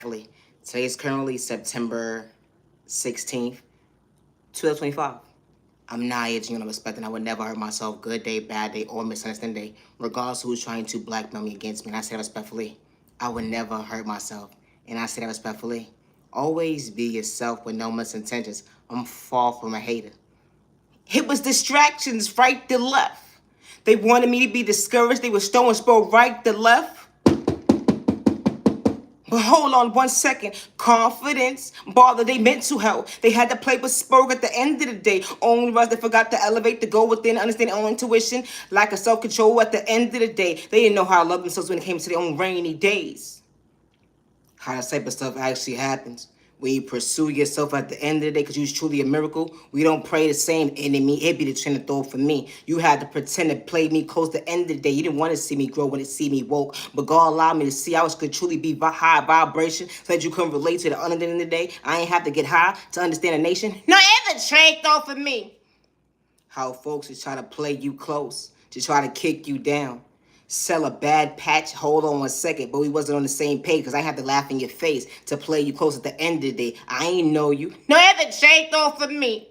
Respectfully. Today is currently September 16th, 2025. I'm not aging on respect and I would never hurt myself, good day, bad day, or misunderstanding day, regardless of who's trying to blackmail me against me. And I say that respectfully. I would never hurt myself. And I say that respectfully. Always be yourself with no misintentions. I'm far from a hater. It was distractions right to left. They wanted me to be discouraged. They were throwing spell right to left. But hold on 1 second. Confidence bothered their mental health. They had to play with Spurg at the end of the day. Only ones that forgot to elevate, to go within, understand their own intuition, lack of self-control at the end of the day. They didn't know how to love themselves when it came to their own rainy days. How that type of stuff actually happens. When you pursue yourself at the end of the day, because you're truly a miracle, we don't pray the same enemy. It be the train of thought for me. You had to pretend to play me close to the end of the day. You didn't want to see me grow when it see me woke. But God allowed me to see I was could truly be high vibration so that you can relate to the under end of the day. I ain't have to get high to understand a nation. No, it's a trade though for me. How folks is trying to play you close, to try to kick you down. Sell a bad patch, hold on 1 second, but we wasn't on the same page because I had to laugh in your face to play you close at the end of the day. I ain't know you. No, it's a trade though for me.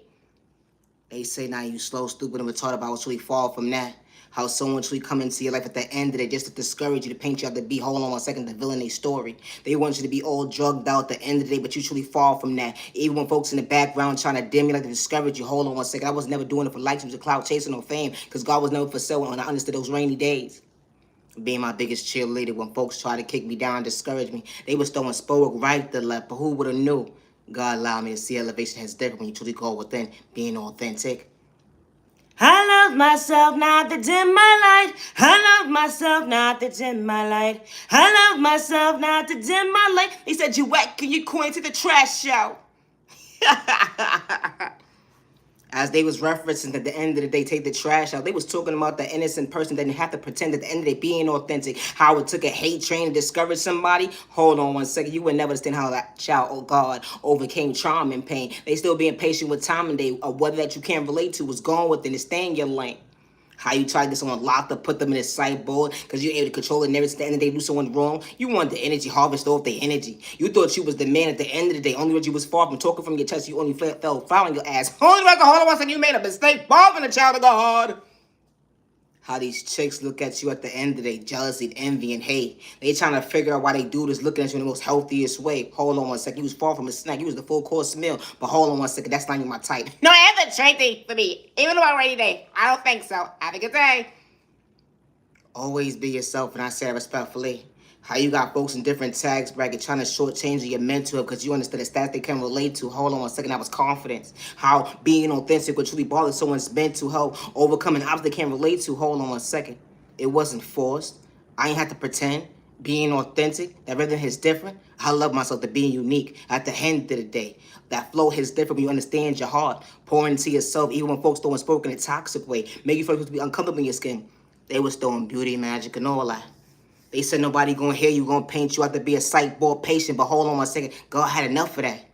They say now you slow, stupid, and retarded, but I was really far from that. How someone truly come into your life at the end of it just to discourage you, to paint you out to be, hold on 1 second, the villain they story. They want you to be all drugged out at the end of the day, but you truly fall from that. Even when folks in the background trying to dim you, like to discourage you, hold on 1 second. I was never doing it for likes, it was a cloud chasing or fame, because God was never for sale when I understood those rainy days. Being my biggest cheerleader when folks try to kick me down, discourage me, they was throwing spoke right to left, but who would have knew? God allowed me to see elevation has different when you truly go within, being authentic. I love myself, not to dim my light. I love myself, not to dim my light. I love myself, not to dim my light. They said you whack, can you coin to the trash show? As they was referencing at the end of the day, take the trash out. They was talking about the innocent person that didn't have to pretend at the end of the day being authentic. How it took a hate train to discourage somebody. Hold on 1 second. You would never understand how that child, oh God, overcame trauma and pain. They still being patient with time and day. Or whether that you can't relate to was gone within it. Stay in your lane. How you try to get someone locked up, put them in a sideboard because you're able to control it and never stand and they do someone wrong. You want the energy, harvest off their energy. You thought you was the man at the end of the day. Only when you was far from talking from your chest, you only fell foul on your ass. Only record, hold on 1 second, you made a mistake. Far from the child of God. How these chicks look at you at the end of the day, jealousy, envy, and hate. They trying to figure out why they do this, looking at you in the most healthiest way. Hold on 1 second. You was far from a snack. You was the full course meal. But hold on 1 second. That's not even my type. No, it's a trade for me. Even on a rainy day. I don't think so. Have a good day. Always be yourself, and I say that respectfully. How you got folks in different tax brackets trying to shortchange your mental because you understand the stats they can relate to. Hold on 1 second, that was confidence. How being authentic would truly bother someone's mental health, overcoming obstacles they can't relate to. Hold on 1 second. It wasn't forced. I ain't had to pretend. Being authentic, that rhythm is different. I love myself to being unique. At the end of the day, that flow is different when you understand your heart. Pour into yourself, even when folks throwing spoke in a toxic way. Make you feel like to be uncomfortable in your skin. They was throwing beauty, magic, and all that. They said nobody gonna hear you, gonna paint you out to be a sight board patient, but hold on 1 second. God had enough of that.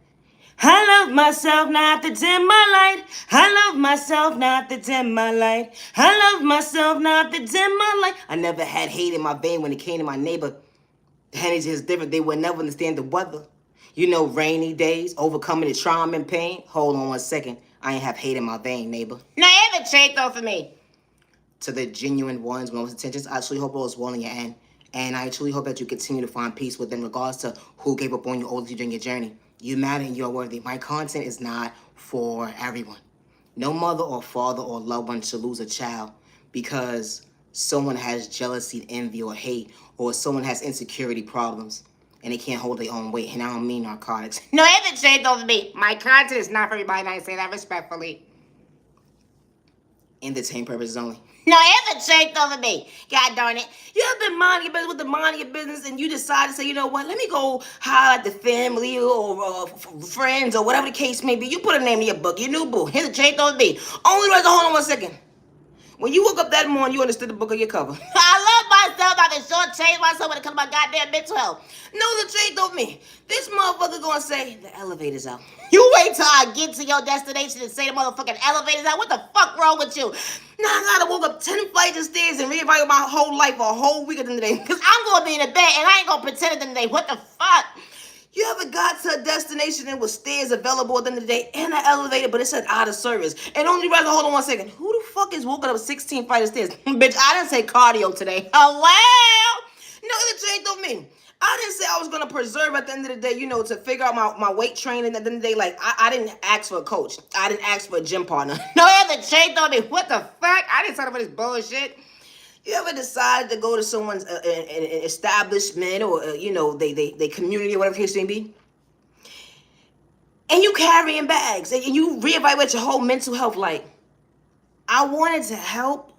I love myself, not to dim my light. I love myself, not to dim my light. I love myself, not to dim my light. I never had hate in my vein when it came to my neighbor. The energy is different. They would never understand the weather. You know, rainy days, overcoming the trauma and pain. Hold on 1 second. I ain't have hate in my vein, neighbor. No, it haven't changed though for me. To the genuine ones with most intentions, I truly hope all is well in your end. And I truly hope that you continue to find peace within regards to who gave up on you all during your journey. You matter and you're worthy. My content is not for everyone. No mother or father or loved one should lose a child because someone has jealousy, envy, or hate, or someone has insecurity problems and they can't hold their own weight. And I don't mean narcotics. No, it hasn't changed over me. My content is not for everybody, and I say that respectfully. Entertain purposes only. No, it hasn't changed over me. God darn it. You have been minding your business with the mind of your business and you decide to say, you know what, let me go holler at the family or friends or whatever the case may be. You put a name in your book, your new boo. Here's a change over me. Only reason, hold on 1 second. When you woke up that morning, you understood the book of your cover. I love myself. I've been shortchanged myself when it comes to my goddamn mental health. No, the change over me. This motherfucker gonna say, the elevator's out. You wait till I get to your destination and say the motherfucking elevator's out. What the fuck wrong with you? Now I gotta walk up 10 flights of stairs and reevaluate my whole life for a whole week of the day. Because I'm gonna be in the bed and I ain't gonna pretend it today. What the fuck? nigga got to a destination and was stairs available at the end of the day and an elevator, but it said out of service. And only rather, hold on 1 second. Who the fuck is walking up 16 flight of stairs? Bitch, I didn't say cardio today. Oh, well. No, the change don't mean. I didn't say I was gonna preserve at the end of the day, to figure out my weight training at the end of the day. Like, I didn't ask for a coach. I didn't ask for a gym partner. No, the change don't mean. What the fuck? I didn't sign up for this bullshit. You ever decided to go to someone's an establishment or, they community or whatever the case may be? And you carrying bags and you reevaluate your whole mental health. Like, I wanted to help,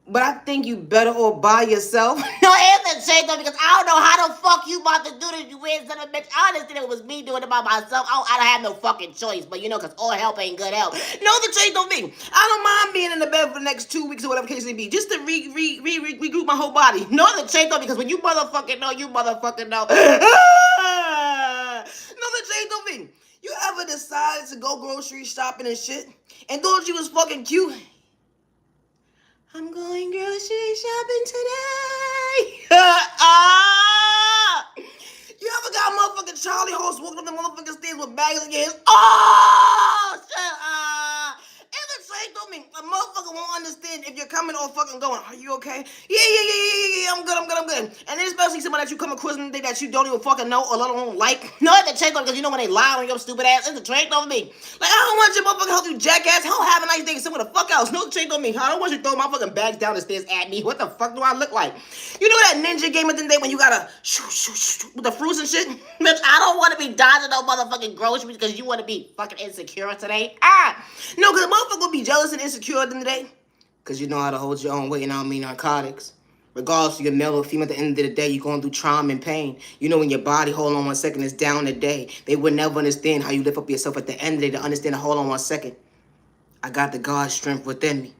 but I think you better all by yourself. No, answer shade though, because I don't know how the fuck you about to do this, you weird son of a bitch. I understand it was me doing it by myself. I don't have no fucking choice, but because all help ain't good help. No, the shade don't mean. I don't mind being in the bed for the next 2 weeks or whatever case may be, just to regroup my whole body. No, the shade don't, because when you motherfucking know, you motherfucking know. No, the shade don't mean. You ever decided to go grocery shopping and shit, and thought you was fucking cute? I'm going grocery shopping today. You ever got a motherfucking Charlie horse walking up the motherfucking stairs with bags in your hands? Oh, shit. And the same to me, a motherfucker won't understand if you're coming or fucking going. Are you okay? Yeah. I'm good. And then especially somebody that you come across and think that you don't even fucking know or let alone like. No, I have to check on, because when they lie on your stupid ass, it's a trick on me. Like, I don't want your motherfucking help, you jackass. Hell, have a nice day somewhere the fuck else. No trick on me. I don't want you to throw my fucking bags down the stairs at me. What the fuck do I look like? You know that ninja game at the end of the day when you gotta shoo with the fruits and shit? Bitch, I don't want to be dodging no motherfucking groceries because you want to be fucking insecure today. No, because a motherfucker will be jealous and insecure at the end of the day. Because you know how to hold your own weight, and I don't mean narcotics. Regardless of your male or female, at the end of the day, you're going through trauma and pain. When your body, hold on 1 second, is down today. They would never understand how you lift up yourself at the end of the day to understand, hold on 1 second. I got the God strength within me.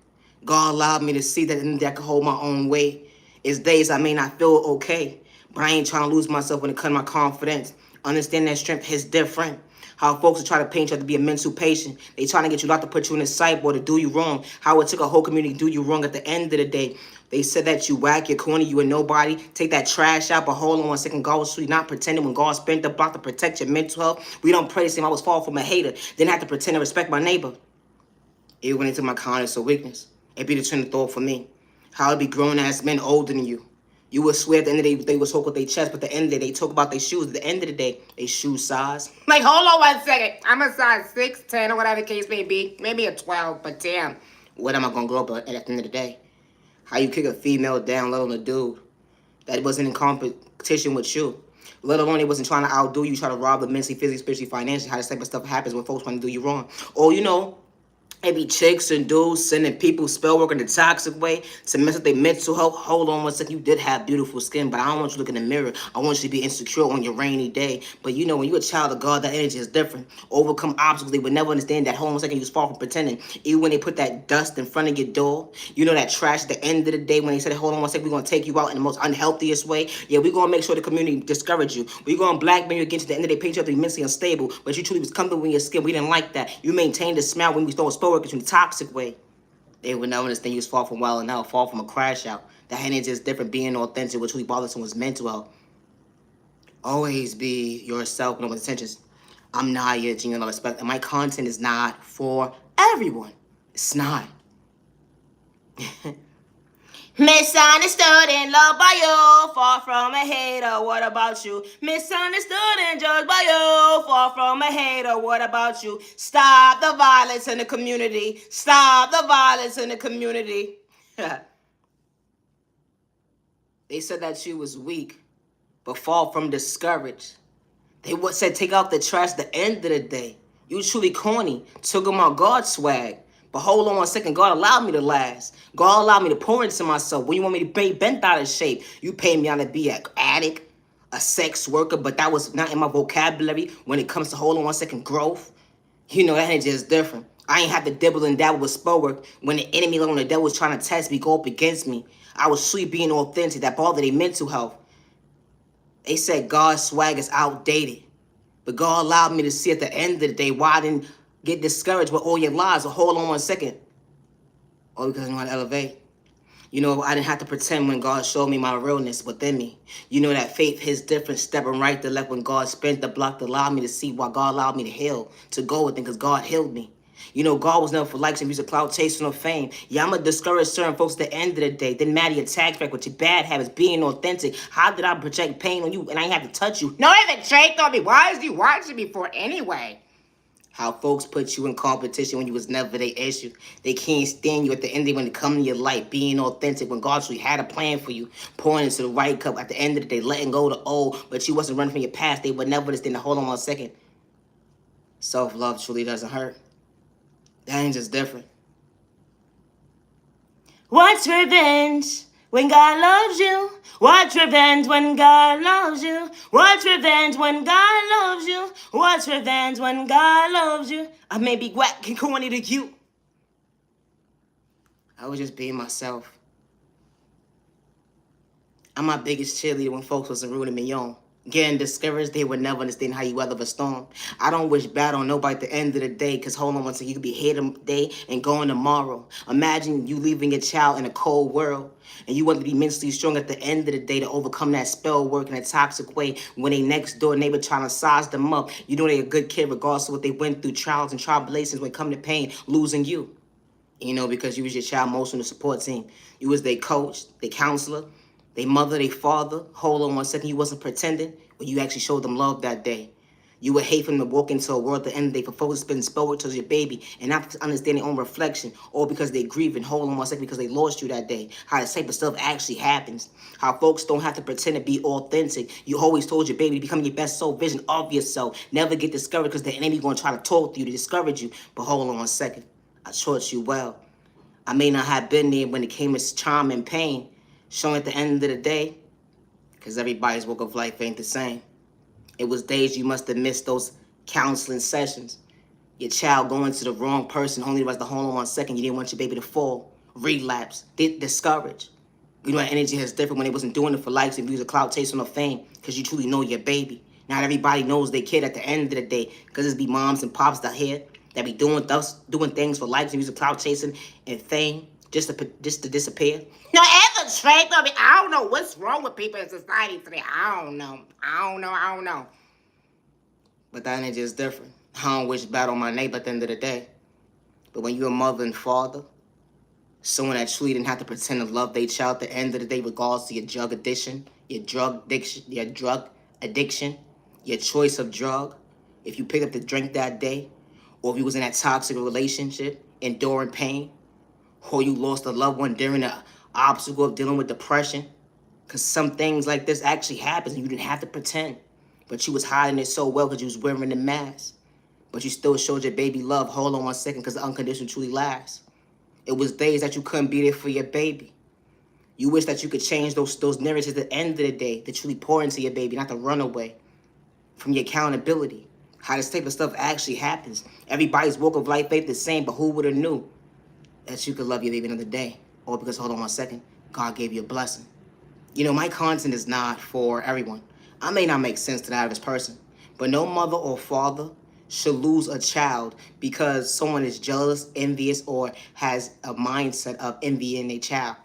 God allowed me to see that at the end of the day I can hold my own weight. It's days I may not feel okay, but I ain't trying to lose myself when it comes to my confidence. Understand that strength is different. How folks are trying to paint you to be a mental patient. They trying to get you not to put you in a cyborg to do you wrong. How it took a whole community to do you wrong at the end of the day. They said that you whack, you're corny, you a nobody. Take that trash out, but hold on 1 second. God was sweet, not pretending when God spent the block to protect your mental health. We don't pray the same. I was far from a hater. Didn't have to pretend to respect my neighbor. It went into my kindness or weakness. It be the train of thought for me. How it be grown ass men older than you. You would swear at the end of the day they would talk with their chest, but at the end of the day they talk about their shoes. At the end of the day, they shoe size. Like, hold on 1 second. I'm a size 6, 10, or whatever the case may be. Maybe a 12, but damn. What am I gonna grow up at the end of the day? How you kick a female down, let alone a dude that wasn't in competition with you? Let alone they wasn't trying to outdo you, try to rob them mentally, physically, spiritually, financially. How this type of stuff happens when folks want to do you wrong. Or, it be chicks and dudes sending people spell work in a toxic way to mess up their mental health. Hold on 1 second. You did have beautiful skin, but I don't want you to look in the mirror. I want you to be insecure on your rainy day. But when you're a child of God, that energy is different. Overcome obstacles. They would never understand that. Hold on 1 second. You was far from pretending. Even when they put that dust in front of your door, that trash at the end of the day when they said, hold on 1 second, we're going to take you out in the most unhealthiest way. Yeah, we're going to make sure the community discourage you. We're going to blackmail you again to the end of the day, paint you up to be mentally unstable. But you truly was comfortable in your skin. We didn't like that. You maintained the smile when we stole spell work in a toxic way. They would never understand you was far from wild and out, far from a crash out. That energy is different, being authentic, which really bothers someone's mental health. Always be yourself, no intentions. I'm not your genuine respect, and my content is not for everyone. It's not. Misunderstood and loved by you, far from a hater, what about you? Misunderstood and judged by you, far from a hater, what about you? Stop the violence in the community. Stop the violence in the community. They said that you was weak, but far from discouraged. They said take out the trash at the end of the day. You truly corny, took them out God's swag. But hold on 1 second, God allowed me to last. God allowed me to pour into myself. When you want me to be bent out of shape, you pay me out to be an addict, a sex worker, but that was not in my vocabulary when it comes to hold on 1 second growth. That energy is different. I ain't have to dibble and dabble with spell work when the enemy on the devil was trying to test me, go up against me. I was sweet being authentic. That bothered their mental health. They said God's swag is outdated. But God allowed me to see at the end of the day why I didn't get discouraged with all your lies. So hold on 1 second. All because I know how to elevate. You know, I didn't have to pretend when God showed me my realness within me. You know, that faith hits different, stepping right to left when God spent the block to allow me to see why God allowed me to heal, to go with it, because God healed me. You know, God was never for likes and views of cloud chasing or fame. Yeah, I'm going to discourage certain folks at the end of the day. Didn't matter your tax record, your bad habits, being authentic. How did I project pain on you and I ain't have to touch you? No, even shake on me. Why is you watching me for anyway? How folks put you in competition when you was never their issue. They can't stand you at the end of when it come to your life, being authentic when God actually had a plan for you, pouring into the right cup at the end of the day, letting go of the old, but you wasn't running from your past. They would never understand. Hold on 1 second. Self-love truly doesn't hurt. That ain't just different. What's revenge when God loves you? What's revenge when God loves you? What's revenge when God loves you? What's revenge when God loves you? I may be whack and corny to you. I was just being myself. I'm my biggest cheerleader when folks wasn't rooting me on. Getting discouraged, they would never understand how you weather a storm. I don't wish bad on nobody at the end of the day, because hold on one second, you could be here today and going tomorrow. Imagine you leaving your child in a cold world, and you want to be mentally strong at the end of the day to overcome that spell work in a toxic way when they next door neighbor trying to size them up. You know they're a good kid regardless of what they went through, trials and tribulations when it come to pain, losing you. You know, because you was your child emotional support team. You was their coach, their counselor, their mother, their father. Hold on 1 second, you wasn't pretending when you actually showed them love that day. You would hate for them to walk into a world at the end of the day for folks to spend spell work towards your baby and not understand their own reflection, or because they grieve and hold on 1 second because they lost you that day. How this type of stuff actually happens. How folks don't have to pretend to be authentic. You always told your baby to become your best soul vision of yourself. Never get discouraged because the enemy going to try to talk to you to discourage you. But hold on 1 second. I taught you well. I may not have been there when it came to charm and pain, showing at the end of the day, because everybody's walk of life ain't the same. It was days you must have missed those counseling sessions. Your child going to the wrong person, only was the hold on 1 second. You didn't want your baby to fall, relapse, discouraged. You know, that energy is different when they wasn't doing it for likes and views of clout chasing or fame, because you truly know your baby. Not everybody knows their kid at the end of the day, because it's be moms and pops out here that be doing things for likes and views of clout chasing and fame just to disappear. No, ever straight up. I don't know what's wrong with people in society today. I don't know. But that energy is different. I don't wish bad on my neighbor at the end of the day. But when you're a mother and father, someone that truly didn't have to pretend to love their child at the end of the day, regardless of your drug addiction, your drug addiction, your choice of drug, if you picked up the drink that day, or if you was in that toxic relationship, enduring pain, or you lost a loved one during the obstacle of dealing with depression, because some things like this actually happens and you didn't have to pretend, but you was hiding it so well because you was wearing the mask, but you still showed your baby love. Hold on 1 second, because the unconditional truly lasts. It was days that you couldn't be there for your baby. You wish that you could change those narratives at the end of the day to truly pour into your baby, not to run away from your accountability. How this type of stuff actually happens. Everybody's walk of life ain't the same, but who would have knew that you could love your baby another day? Or because, hold on 1 second, God gave you a blessing. You know, my content is not for everyone. I may not make sense to the average person, but no mother or father should lose a child because someone is jealous, envious, or has a mindset of envying a child.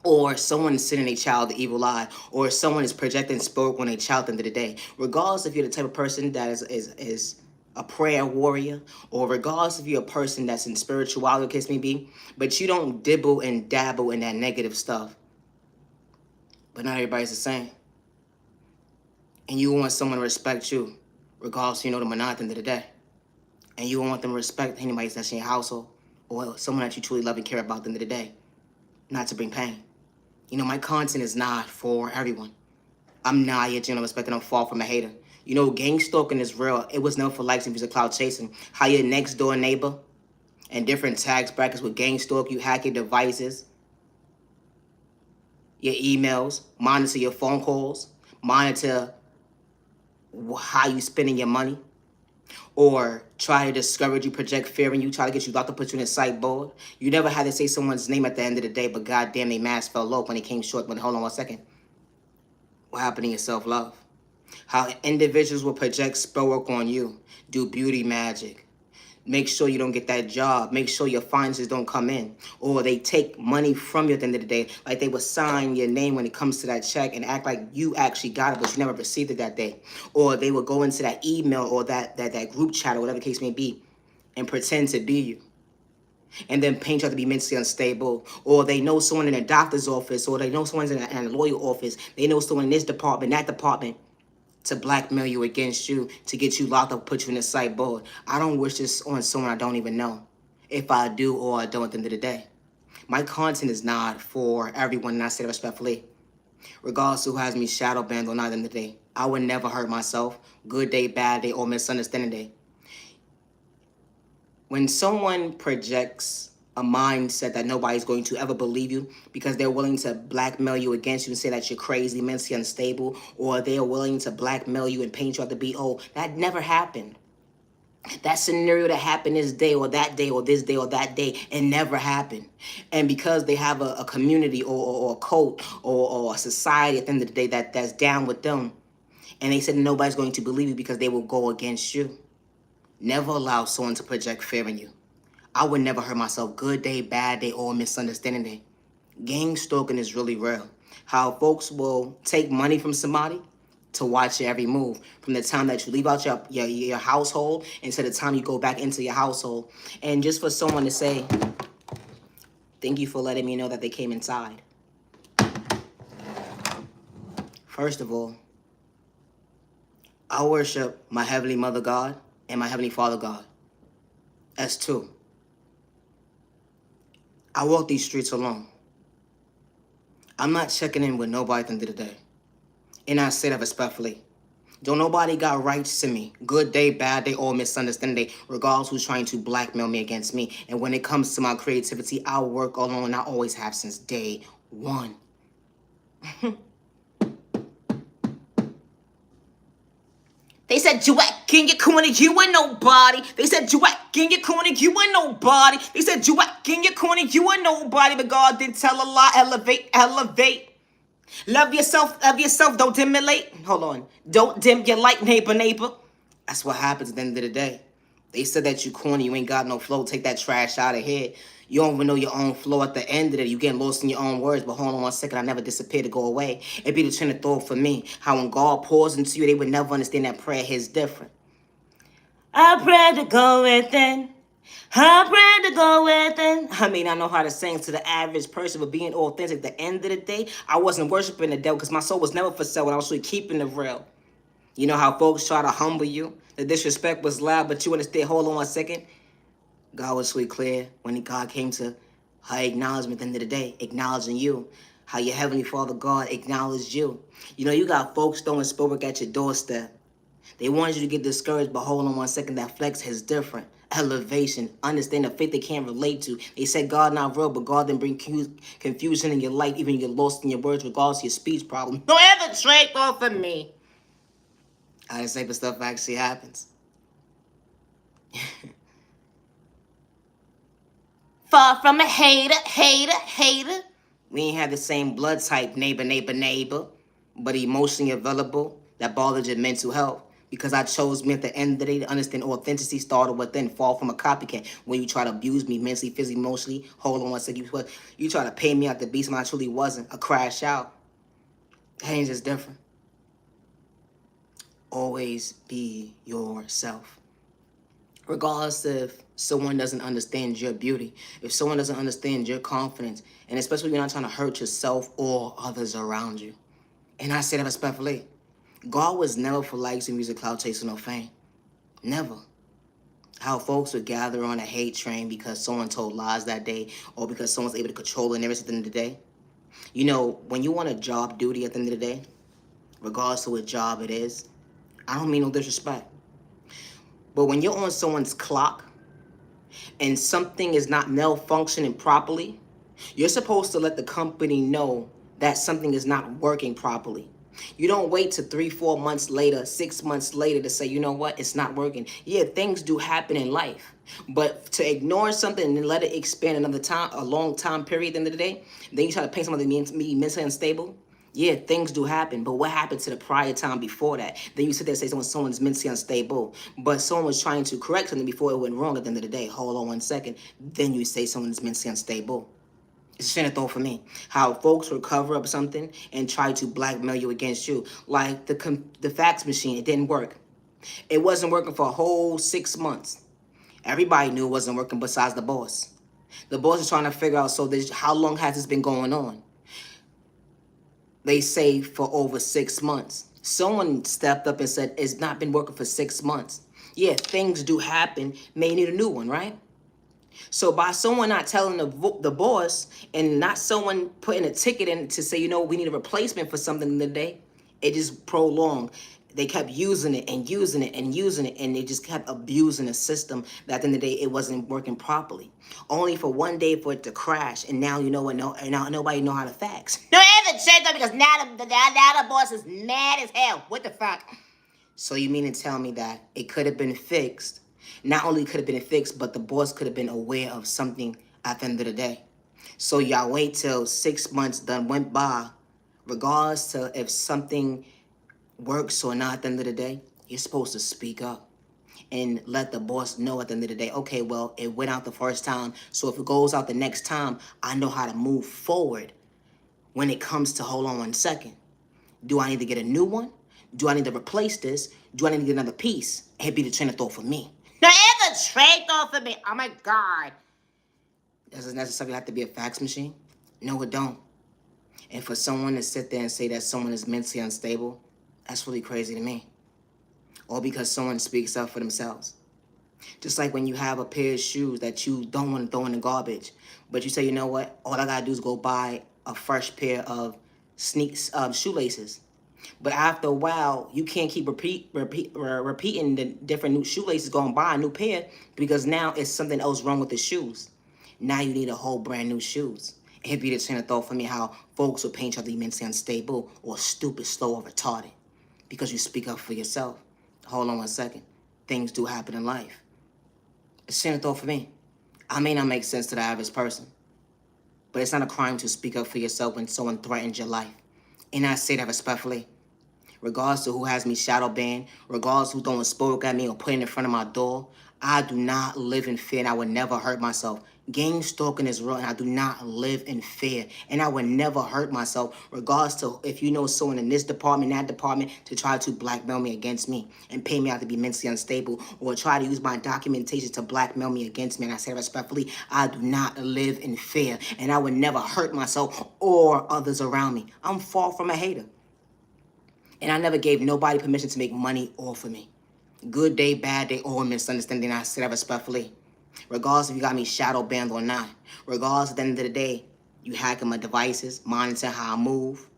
Or someone is sending a child the evil eye, or someone is projecting spoke on a child at the end of the day. Regardless if you're the type of person that is a prayer warrior, or regardless if you're a person that's in spirituality, case may be, but you don't dibble and dabble in that negative stuff. But not everybody's the same. And you want someone to respect you, regardless if you know them or not at the end of the day. And you want them to respect anybody that's in your household, or someone that you truly love and care about at the end of the day, not to bring pain. You know, my content is not for everyone. I'm not your general expecting them to fall from a hater. You know, gang stalking is real. It was never for likes and views of cloud chasing. How your next door neighbor and different tax brackets with gang stalk, you hack your devices, your emails, monitor your phone calls, monitor how you spending your money, or try to discourage you, project fear in you, try to get you locked up, put you in a psych board. You never had to say someone's name at the end of the day, but goddamn, they mask fell low when they came short. But hold on 1 second. What happened to your self-love? How individuals will project spell work on you, do beauty magic, Make sure you don't get that job. Make sure your finances don't come in. Or they take money from you at the end of the day. Like they would sign your name when it comes to that check and act like you actually got it, but you never received it that day. Or they would go into that email or that group chat or whatever the case may be and pretend to be you. And then paint you out to be mentally unstable. Or they know someone in a doctor's office, or they know someone's in a lawyer office. They know someone in this department, that department, to blackmail you against you, to get you locked up, put you in a psych board. I don't wish this on someone I don't even know. If I do or I don't at the end of the day. My content is not for everyone, and I say that respectfully. Regardless of who has me shadow banned or not at the end of the day. I would never hurt myself. Good day, bad day, or misunderstanding day. When someone projects a mindset that nobody's going to ever believe you because they're willing to blackmail you against you and say that you're crazy, mentally unstable, or they're willing to blackmail you and paint you out to be, oh, that never happened. That scenario that happened this day or that day or this day or that day, it never happened. And because they have a community or a cult or a society at the end of the day that's down with them, and they said nobody's going to believe you because they will go against you. Never allow someone to project fear in you. I would never hurt myself. Good day, bad day, or misunderstanding day. Gang stalking is really real. How folks will take money from somebody to watch your every move. From the time that you leave out your household until the time you go back into your household. And just for someone to say, thank you for letting me know that they came inside. First of all, I worship my Heavenly Mother God and my Heavenly Father God. That's two. I walk these streets alone. I'm not checking in with nobody at the end of the day. And I say that respectfully. Don't nobody got rights to me. Good day, bad day, or misunderstanding day, regardless who's trying to blackmail me against me. And when it comes to my creativity, I work alone. I always have since day one. They said you acting your corner, you ain't nobody. They said you acting your corner, you ain't nobody. They said you acting your corner, you ain't nobody. But God didn't tell a lie. Elevate, elevate. Love yourself, don't dimulate. Hold on. Don't dim your light, neighbor. That's what happens at the end of the day. They said that you corny, you ain't got no flow. Take that trash out of here. You don't even know your own flow at the end of it. You getting lost in your own words. But hold on 1 second, I never disappear to go away. It be the train of thought for me. How when God pours into you, they would never understand that prayer is different. I pray to go within. I pray to go within. I mean, I know how to sing to the average person, but being authentic, at the end of the day, I wasn't worshiping the devil because my soul was never for sale when I was really keeping it real. You know how folks try to humble you? The disrespect was loud, but you understand, hold on 1 second. God was sweet clear when God came to her acknowledgement at the end of the day, acknowledging you. How your Heavenly Father God acknowledged you. You know, you got folks throwing sport at your doorstep. They wanted you to get discouraged, but hold on 1 second, that flex is different. Elevation, understand the faith they can't relate to. They said God not real, but God didn't bring confusion in your life, even you get lost in your words, regardless of your speech problem. Don't ever trade off of me. I didn't say, but stuff actually happens. Far from a hater. We ain't have the same blood type, neighbor, but emotionally available that bothered your mental health. Because I chose me at the end of the day to understand authenticity started within, fall from a copycat. When you try to abuse me mentally, physically, emotionally, hold on 1 second, you try to pay me out to be something I truly wasn't, a crash out. That ain't just different. Always be yourself. Regardless if someone doesn't understand your beauty, if someone doesn't understand your confidence, and especially when you're not trying to hurt yourself or others around you. And I say that respectfully. God was never for likes and music, cloud chasing, or fame. Never. How folks would gather on a hate train because someone told lies that day or because someone's able to control the narrative at the end of the day. You know, when you want a job duty at the end of the day, regardless of what job it is, I don't mean no disrespect. But when you're on someone's clock and something is not malfunctioning properly, you're supposed to let the company know that something is not working properly. You don't wait till 3-4 months later, 6 months later to say, you know what, it's not working. Yeah, things do happen in life. But to ignore something and let it expand another time, a long time period at the end of the day, then you try to paint somebody mentally unstable, Yeah, things do happen, but what happened to the prior time before that? Then you sit there and say someone's mentally unstable, but someone was trying to correct something before it went wrong at the end of the day. Hold on one second. Then you say someone's mentally unstable. It's a train of thought for me. How folks will cover up something and try to blackmail you against you. Like the fax machine, it didn't work. It wasn't working for a whole 6 months. Everybody knew it wasn't working besides the boss. The boss is trying to figure out, so how long has this been going on? They say for over 6 months. Someone stepped up and said, it's not been working for 6 months. Yeah, things do happen. May need a new one, right? So by someone not telling the boss and not someone putting a ticket in to say, we need a replacement for something today, it just prolonged. They kept using it and using it and using it, and they just kept abusing the system that at the end of the day, it wasn't working properly. Only for one day for it to crash, and now you know what? Now nobody know how to fax. No, it hasn't changed because now the boss is mad as hell. What the fuck? So you mean to tell me that it could have been fixed? Not only could have been fixed, but the boss could have been aware of something at the end of the day. So y'all wait till 6 months done went by, regardless to if something works or not at the end of the day, you're supposed to speak up and let the boss know at the end of the day, okay, well, it went out the first time, so if it goes out the next time, I know how to move forward when it comes to, hold on one second. Do I need to get a new one? Do I need to replace this? Do I need to get another piece? It'd be the train of thought for me. No, it's a train of thought for me. Oh my God. Does it necessarily have to be a fax machine? No, it don't. And for someone to sit there and say that someone is mentally unstable, that's really crazy to me. Or because someone speaks up for themselves. Just like when you have a pair of shoes that you don't want to throw in the garbage, but you say, you know what? All I gotta do is go buy a fresh pair of shoelaces. But after a while, you can't keep repeating the different new shoelaces, going to buy a new pair, because now it's something else wrong with the shoes. Now you need a whole brand new shoes. It'd be the train of thought for me how folks will paint you to be mentally unstable or stupid, slow, or retarded because you speak up for yourself. Hold on one second. Things do happen in life. It's a train of thought for me. I may not make sense to the average person, but it's not a crime to speak up for yourself when someone threatens your life. And I say that respectfully. Regardless to who has me shadow banned, regardless who's throwing spoke at me or putting it in front of my door, I do not live in fear and I would never hurt myself. Gang stalking is real and I do not live in fear and I would never hurt myself regardless to if you know someone in this department, that department, to try to blackmail me against me and pay me out to be mentally unstable or try to use my documentation to blackmail me against me. And I say respectfully, I do not live in fear and I would never hurt myself or others around me. I'm far from a hater. And I never gave nobody permission to make money off of me. Good day, bad day, or misunderstanding, I say that respectfully. Regardless if you got me shadow banned or not. Regardless, at the end of the day, you hacking my devices, monitoring how I move,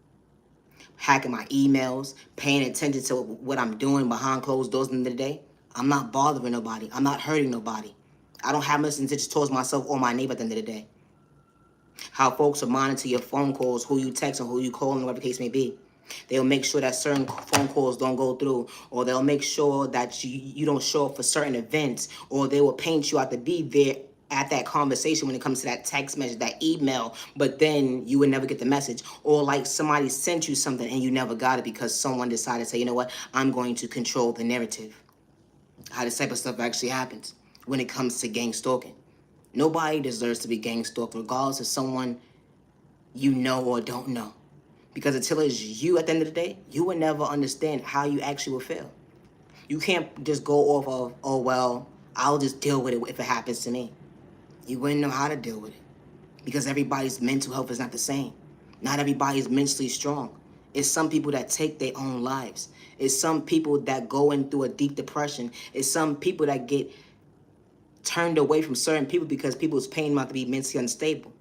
hacking my emails, paying attention to what I'm doing behind closed doors at the end of the day. I'm not bothering nobody. I'm not hurting nobody. I don't have much intention towards myself or my neighbor at the end of the day. How folks will monitor your phone calls, who you text and who you call, and whatever the case may be. They'll make sure that certain phone calls don't go through, or they'll make sure that you don't show up for certain events, or they will paint you out to be there at that conversation when it comes to that text message, that email, but then you would never get the message. Or like somebody sent you something and you never got it because someone decided to say, you know what, I'm going to control the narrative. How this type of stuff actually happens when it comes to gang stalking. Nobody deserves to be gang stalked regardless of someone you know or don't know. Because until it's you at the end of the day, you will never understand how you actually will feel. You can't just go off of, oh, well, I'll just deal with it if it happens to me. You wouldn't know how to deal with it. Because everybody's mental health is not the same. Not everybody's mentally strong. It's some people that take their own lives. It's some people that go in through a deep depression. It's some people that get turned away from certain people because people's paying them out to be mentally unstable.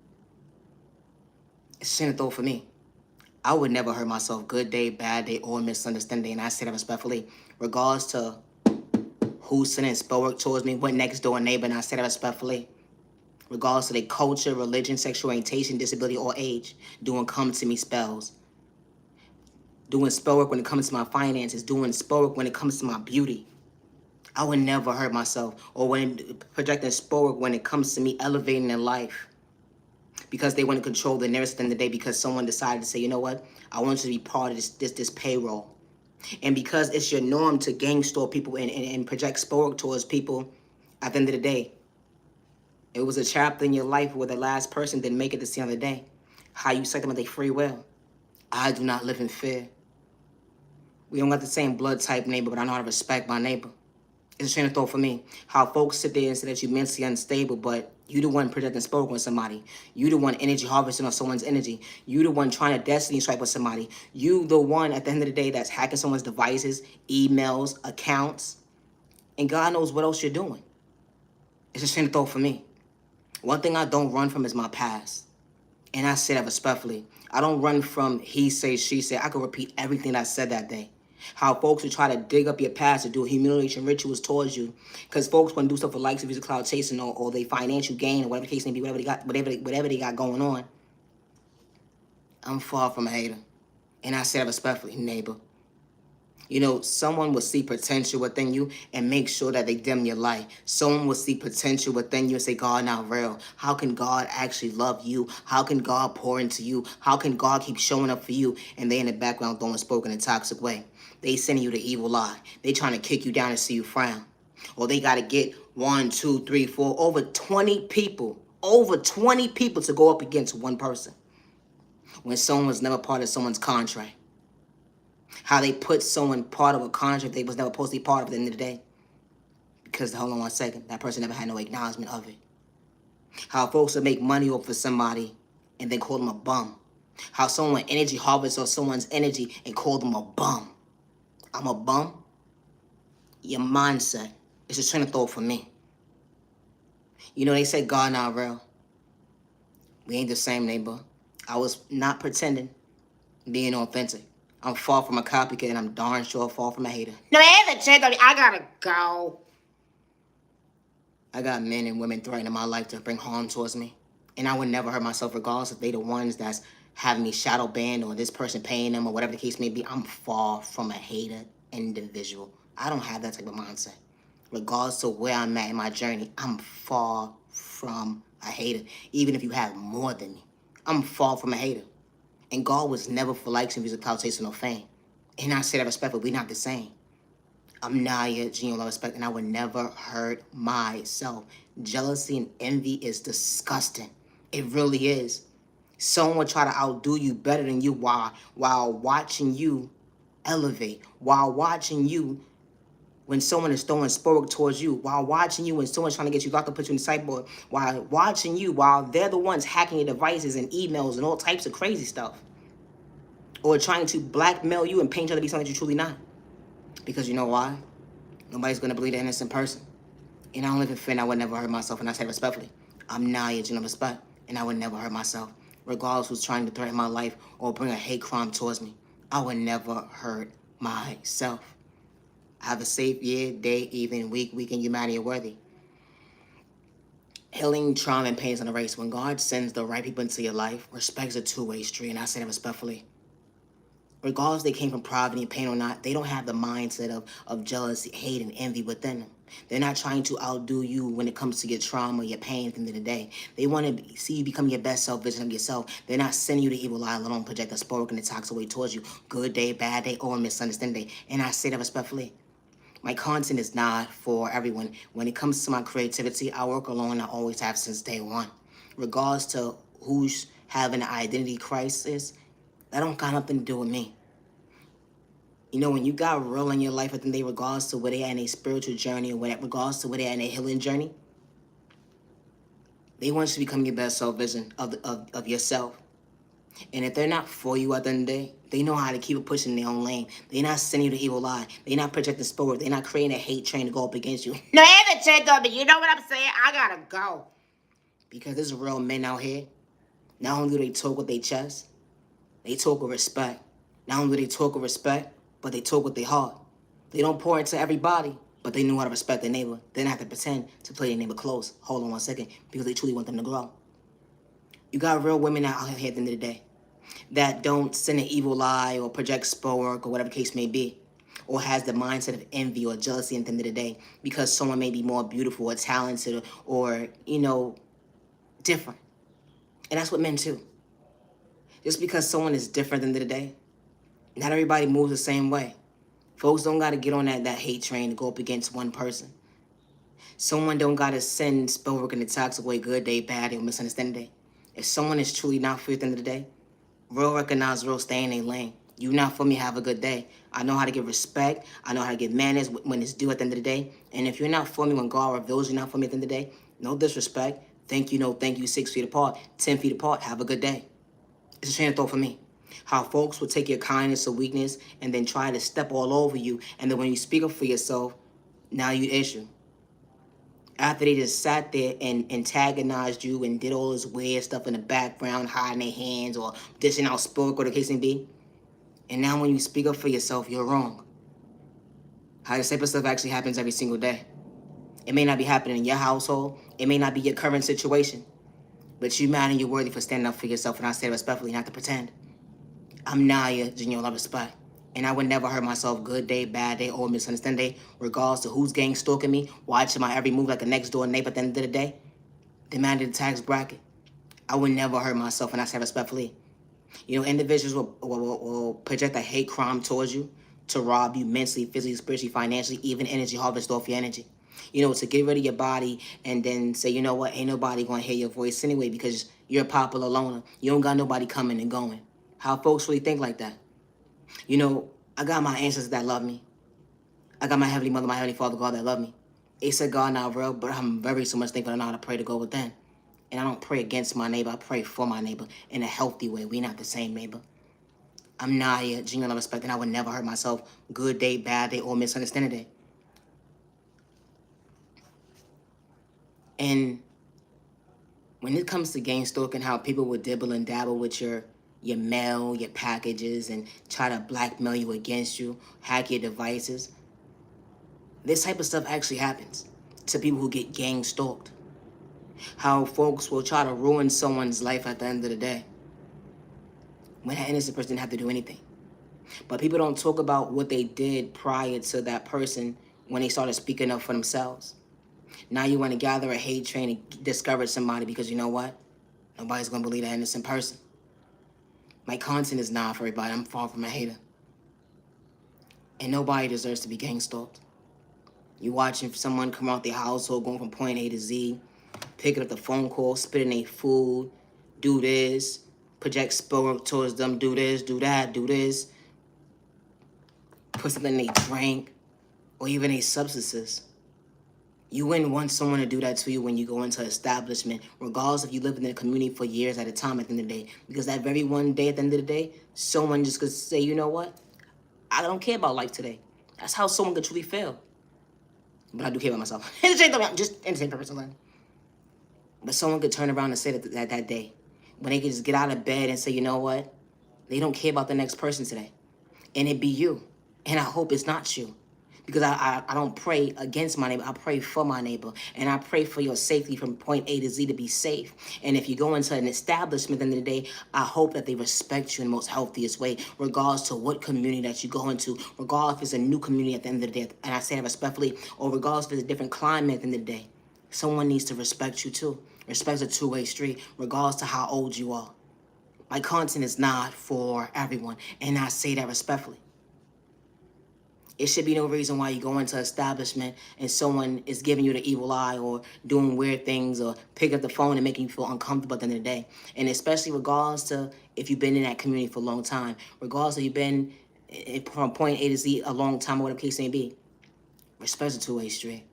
It's a shame to throw for me. I would never hurt myself, good day, bad day, or misunderstanding, and I say that respectfully. Regardless to who's sending spell work towards me, what next door neighbor, and I say that respectfully. Regardless of their culture, religion, sexual orientation, disability, or age, doing come to me spells. Doing spell work when it comes to my finances, doing spell work when it comes to my beauty. I would never hurt myself, or when projecting spell work when it comes to me elevating in life. because they want to control the narrative at the end of the day, because someone decided to say, you know what, I want you to be part of this payroll. And because it's your norm to gang store people and project sport towards people, at the end of the day, it was a chapter in your life where the last person didn't make it to see on the day. How you set them at their free will. I do not live in fear. We don't got the same blood type neighbor, but I know how to respect my neighbor. It's a train of thought for me. How folks sit there and say that you're mentally unstable, but you the one projecting spoke on somebody. You the one energy harvesting on someone's energy. You the one trying to destiny strike with somebody. You the one at the end of the day that's hacking someone's devices, emails, accounts, and God knows what else you're doing. It's a train of thought for me. One thing I don't run from is my past. And I say that respectfully. I don't run from he say, she say. I can repeat everything that I said that day. How folks will try to dig up your past to do humiliation rituals towards you. Because folks want to do stuff for likes, views, cloud chasing, or they financial gain, or whatever the case may be, whatever they got going on. I'm far from a hater. And I say that respectfully, neighbor. You know, someone will see potential within you and make sure that they dim your light. Someone will see potential within you and say, God not real. How can God actually love you? How can God pour into you? How can God keep showing up for you? And they in the background throwing spoken in a toxic way. They sending you the evil eye. They trying to kick you down and see you frown. Or they got to get 1, 2, 3, 4, over 20 people to go up against one person. When someone was never part of someone's contract. How they put someone part of a contract they was never supposed to be part of at the end of the day. Because, hold on one second, that person never had no acknowledgement of it. How folks will make money off of somebody and then call them a bum. How someone energy harvests off someone's energy and call them a bum. I'm a bum? Your mindset. It's a train of thought for me. You know, they say God not real. We ain't the same, neighbor. I was not pretending, being authentic. I'm far from a copycat, and I'm darn sure far from a hater. No, I gotta go. I got men and women threatening my life to bring harm towards me. And I would never hurt myself regardless if they the ones that's having me shadow banned or this person paying them or whatever the case may be. I'm far from a hater individual. I don't have that type of mindset. Regardless of where I'm at in my journey, I'm far from a hater. Even if you have more than me, I'm far from a hater. And God was never for likes and views, clout chasing, or fame. And I say that respectfully, we're not the same. I'm Naya, genuine respect, and I would never hurt myself. Jealousy and envy is disgusting. It really is. Someone will try to outdo you better than you while watching you elevate, while watching you when someone is throwing sport towards you, while watching you when someone's trying to get you locked up, put you in the sideboard, while watching you while they're the ones hacking your devices and emails and all types of crazy stuff. Or trying to blackmail you and paint you to be something that you're truly not. Because you know why? Nobody's going to believe the innocent person. And I don't live in fear, and I would never hurt myself, and I say respectfully. I'm knowledge and respect, and I would never hurt myself. Regardless who's trying to threaten my life or bring a hate crime towards me, I would never hurt myself. Have a safe year, day, evening, week, weekend, humanity, worthy. Healing, trauma, and pain is on the race. When God sends the right people into your life, respect's a two-way street, and I say that respectfully. Regardless if they came from poverty and pain or not, they don't have the mindset of jealousy, hate, and envy within them. They're not trying to outdo you when it comes to your trauma, your pain at the end of the day. They want to see you become your best self, vision of yourself. They're not sending you the evil eye, let alone project a spoke and a toxic way towards you. Good day, bad day, or a misunderstanding day. And I say that respectfully. My content is not for everyone. When it comes to my creativity, I work alone. I always have since day one. Regardless to who's having an identity crisis, that don't got nothing to do with me. You know, when you got real in your life, I think they regardless to where they are in a spiritual journey or whatever, regardless to where they are in a healing journey, they want you to become your best self vision of yourself. And if they're not for you at the end of the day, they know how to keep it pushing their own lane. They're not sending you the evil eye. They're not projecting sport. They're not creating a hate train to go up against you. No, I haven't checked on me. You know what I'm saying? I gotta go. Because there's real men out here. Not only do they talk with their chest, they talk with respect. Not only do they talk with respect, but they talk with their heart. They don't pour into everybody, but they know how to respect their neighbor. They don't have to pretend to play their neighbor close. Hold on one second, because they truly want them to grow. You got real women out here at the end of the day that don't send an evil eye or project spoke or whatever the case may be, or has the mindset of envy or jealousy at the end of the day because someone may be more beautiful or talented or you know, different. And that's what men too. Just because someone is different than the day, not everybody moves the same way. Folks don't gotta get on that hate train to go up against one person. Someone don't gotta send spellwork and attacks away good day, bad day, or misunderstanding day. If someone is truly not for you at the end of the day, real recognize real, stay in their lane. You not for me, have a good day. I know how to give respect. I know how to give manners when it's due at the end of the day. And if you're not for me when God reveals you're not for me at the end of the day, no disrespect. Thank you, no thank you, 6 feet apart, 10 feet apart, have a good day. It's a train of thought for me. How folks will take your kindness or weakness and then try to step all over you. And then when you speak up for yourself, now you issue. After they just sat there and antagonized you and did all this weird stuff in the background, hiding their hands or dishing out spoke or the case may be. And now when you speak up for yourself, you're wrong. How the type of stuff actually happens every single day. It may not be happening in your household. It may not be your current situation. But you man and you're worthy for standing up for yourself, and I say respectfully, not to pretend. I'm Naya, Junior Love Respect. And I would never hurt myself good day, bad day, or misunderstand day, regardless to who's gang stalking me, watching my every move like a next door neighbor at the end of the day. Demanded the tax bracket. I would never hurt myself, and I say respectfully. You know, individuals will project a hate crime towards you to rob you mentally, physically, spiritually, financially, even energy, harvest off your energy. You know, to get rid of your body and then say, you know what, ain't nobody gonna hear your voice anyway because you're a popular loner. You don't got nobody coming and going. How folks really think like that? You know, I got my ancestors that love me. I got my Heavenly Mother, my Heavenly Father, God that love me. They said God not real, but I'm very so much thankful I know how to pray to go within. And I don't pray against my neighbor, I pray for my neighbor in a healthy way. We not the same neighbor. I'm Naya, genuine respect, and I would never hurt myself good day, bad day, or misunderstanding day. And when it comes to gang stalking, how people would dibble and dabble with your mail, your packages, and try to blackmail you against you, hack your devices, this type of stuff actually happens to people who get gang stalked. How folks will try to ruin someone's life at the end of the day when that innocent person didn't have to do anything. But people don't talk about what they did prior to that person when they started speaking up for themselves. Now you want to gather a hate train and discourage somebody because you know what? Nobody's going to believe that innocent person. My content is not for everybody. I'm far from a hater. And nobody deserves to be gang stalked. You watching someone come out their household, going from point A to Z, picking up the phone call, spitting their food, do this, project spell towards them, do this, do that, do this, put something in their drink, or even their substances. You wouldn't want someone to do that to you when you go into an establishment, regardless if you live in the community for years at a time at the end of the day. Because that very one day at the end of the day, someone just could say, you know what? I don't care about life today. That's how someone could truly feel. But I do care about myself. Just entertain purpose alone. But someone could turn around and say that day, when they could just get out of bed and say, you know what? They don't care about the next person today. And it be you. And I hope it's not you. Because I don't pray against my neighbor. I pray for my neighbor. And I pray for your safety from point A to Z to be safe. And if you go into an establishment at the end of the day, I hope that they respect you in the most healthiest way, regardless to what community that you go into, regardless if it's a new community at the end of the day, and I say that respectfully, or regardless if it's a different climate at the end of the day. Someone needs to respect you too. Respect's a two-way street, regardless to how old you are. My content is not for everyone, and I say that respectfully. It should be no reason why you go into an establishment and someone is giving you the evil eye or doing weird things or picking up the phone and making you feel uncomfortable at the end of the day. And especially regardless to if you've been in that community for a long time, regardless if you've been from point A to Z a long time or whatever the case may be. Respect's a two-way street.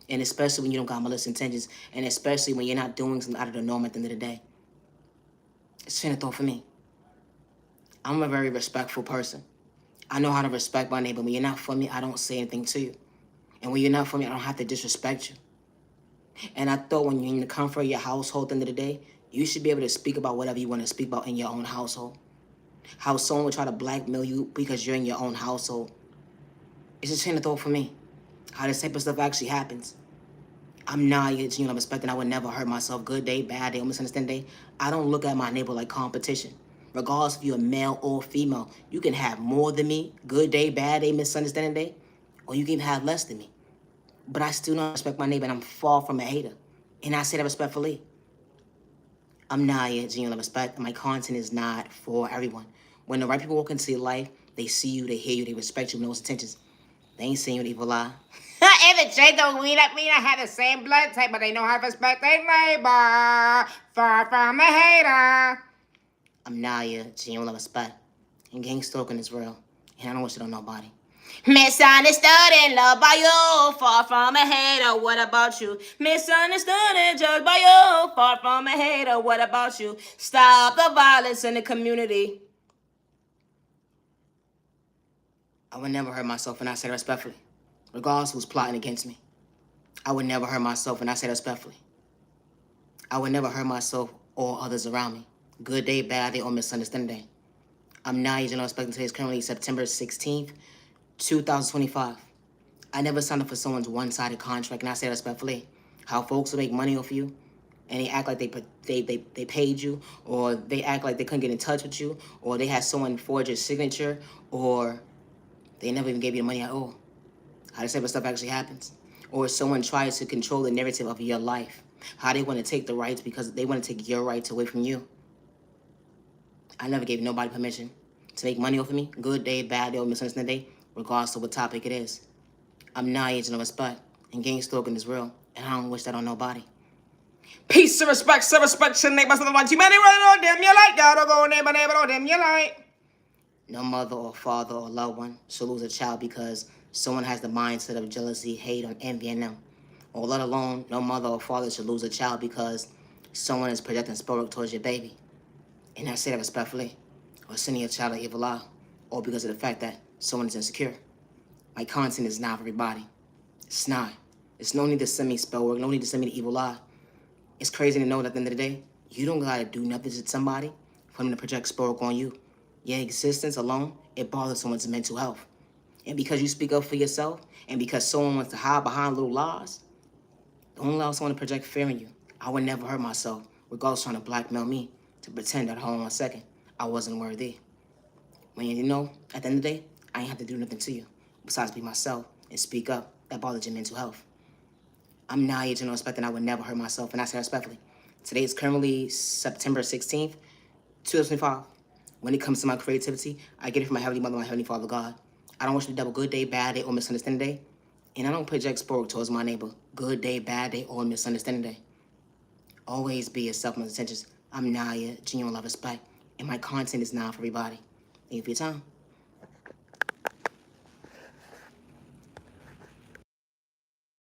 And especially when you don't got malicious intentions, and especially when you're not doing something out of the norm at the end of the day. It's a train of thought for me. I'm a very respectful person. I know how to respect my neighbor. When you're not for me, I don't say anything to you. And when you're not for me, I don't have to disrespect you. And I thought when you're in the comfort of your household at the end of the day, you should be able to speak about whatever you want to speak about in your own household. How someone would try to blackmail you because you're in your own household. It's a train of thought for me. How this type of stuff actually happens. I'm not yet, I'm expecting I would never hurt myself. Good day, bad day, or misunderstand day. I don't look at my neighbor like competition. Regardless if you're a male or female, you can have more than me, good day, bad day, misunderstanding day, or you can have less than me. But I still don't respect my neighbor, and I'm far from a hater. And I say that respectfully. I'm Naya, genuine respect, and my content is not for everyone. When the right people walk into your life, they see you, they hear you, they respect you, know its intentions. They ain't saying you the evil eye. If it don't mean that I have the same blood type, but they know how to respect their neighbor. Far from a hater. I'm Naya, genuine respect. And gang stalking is real. And I don't wish it on nobody. Misunderstood and loved by you, far from a hater. What about you? Misunderstood and judged by you, far from a hater. What about you? Stop the violence in the community. I would never hurt myself, and I say it respectfully, regardless who's plotting against me. I would never hurt myself, and I say it respectfully. I would never hurt myself or others around me. Good day, bad day, or misunderstanding day. I'm Naya, General Respect. Today is currently September 16th, 2025. I never signed up for someone's one-sided contract, and I say that respectfully. How folks will make money off you, and they act like they paid you, or they act like they couldn't get in touch with you, or they had someone forge your signature, or they never even gave you the money at all. How this type of stuff actually happens. Or someone tries to control the narrative of your life. How they want to take the rights because they want to take your rights away from you. I never gave nobody permission to make money off of me. Good day, bad day, or misunderstanding day, regardless of what topic it is. I'm not agent of respect, and gang stalking is real, and I don't wish that on nobody. Peace and respect, so respect your neighbors, the ones you many run on them you like. Gotta go neighbor, on them you like. No mother or father or loved one should lose a child because someone has the mindset of jealousy, hate, or envying them. Or let alone, no mother or father should lose a child because someone is projecting sport towards your baby. And I say that respectfully, or sending your child an evil eye, or because of the fact that someone is insecure. My content is not for everybody. It's not. It's no need to send me spell work, no need to send me the evil eye. It's crazy to know that at the end of the day, you don't gotta do nothing to somebody for them to project spell work on you. Your existence alone, it bothers someone's mental health. And because you speak up for yourself, and because someone wants to hide behind little lies, don't allow someone to project fear in you. I would never hurt myself, regardless trying to blackmail me to pretend that, hold on a second, I wasn't worthy. When you know, at the end of the day, I ain't have to do nothing to you, besides be myself and speak up. That bothers your mental health. I'm not agent of respect, and I would never hurt myself, and I say respectfully. Today is currently September 16th, 2025. When it comes to my creativity, I get it from my Heavenly Mother, my Heavenly Father, God. I don't wish to double good day, bad day, or misunderstanding day. And I don't project sport towards my neighbor. Good day, bad day, or misunderstanding day. Always be yourself, my intentions. I'm Naya, genuine love, respect. And my content is not for everybody. Thank you for your time.